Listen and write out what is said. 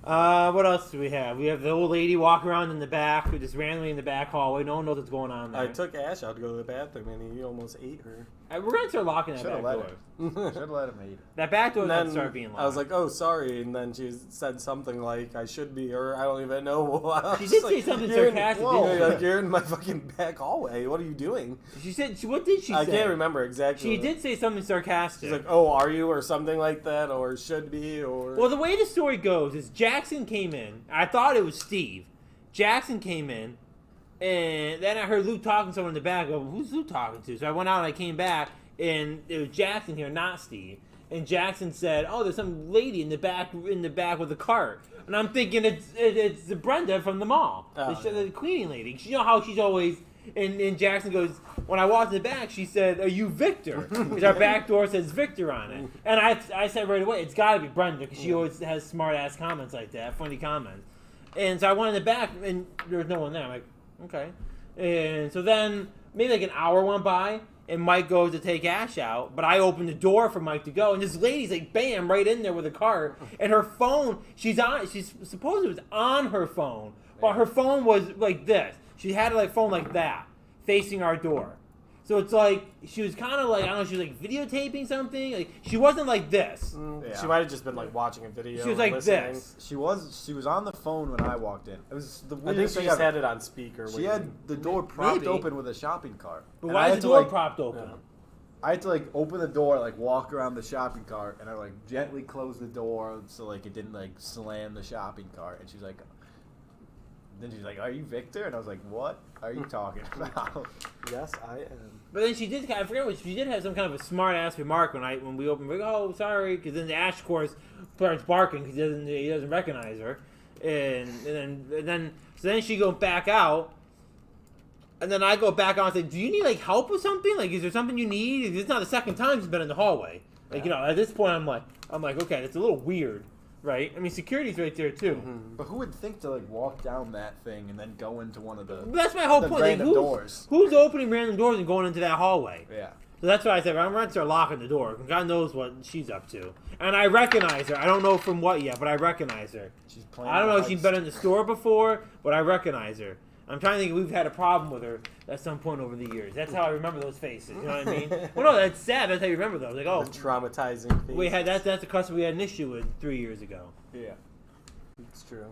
What else do we have? We have the old lady walking around in the back, just randomly in the back hallway. No one knows what's going on there. I took Ash out to go to the bathroom, and he almost ate her. We're going to start locking that Should've back let door. Should have let him eat. That back door And doesn't then start being locked. I was like, "Oh, sorry," and then she said something like, "I should be," or I don't even know. She did say something sarcastic. You're in my fucking back hallway. What are you doing? She said, what did she say? I can't remember exactly. She did say something sarcastic. She's like, "Oh, are you?" or something like that, or should be, or. Well, the way the story goes is Jackson came in. I thought it was Steve. Jackson came in, and then I heard Luke talking to someone in the back. I go, who's Luke talking to? So I went out and I came back, and it was Jackson here, not Steve. And Jackson said, "Oh, there's some lady in the back with a cart." And I'm thinking it's Brenda from the mall, the cleaning lady. You know how she's always. And Jackson goes, when I walked in the back, she said, "Are you Victor?" Because our back door says Victor on it. And I said right away, it's got to be Brenda, because she always has smart-ass comments like that, funny comments. And so I went in the back, and there was no one there. I'm like, okay. And so then maybe like an hour went by, and Mike goes to take Ash out, but I opened the door for Mike to go, and this lady's like, bam, right in there with a cart, and her phone, she's supposed it was on her phone, but her phone was like this. She had her phone like that, facing our door. So it's like, she was kind of like, I don't know, she was like videotaping something. Like, she wasn't like this. Yeah. She might have just been like watching a video. She was like listening. this. She was on the phone when I walked in. It was the I think weirdest she thing just I've- had it on speaker. She had the door propped Maybe. open with a shopping cart. But And why I is had the to, door like, propped open? Yeah. I had to open the door, walk around the shopping cart, and I gently close the door so it didn't slam the shopping cart. And she's like, then she's like, "Are you Victor?" And I was like, "What are you talking about?" Yes, I am. But then she did. I forget what she did have some kind of a smart ass remark when we opened. We're like, "Oh, sorry," because then Ash, of course, starts barking because he doesn't recognize her, and then she goes back out, and then I go back out and say, "Do you need help with something? Is there something you need?" It's not the second time she's been in the hallway. At this point, I'm like, okay, that's a little weird, right? I mean, security's right there too. Mm-hmm. But who would think to walk down that thing and then go into one of the But that's my whole the point. random doors? Who's opening random doors and going into that hallway? Yeah. So that's why I said, I'm going to start locking the door. God knows what she's up to. And I recognize her. I don't know from what yet, but I recognize her. She's playing. I don't know if the she's heist. been in the store before, but I recognize her. I'm trying to think if we've had a problem with her at some point over the years. That's how I remember those faces. You know what I mean? Well, no, that's sad. That's how you remember those. Oh, The traumatizing. that's a customer we had an issue with 3 years ago. Yeah. It's true.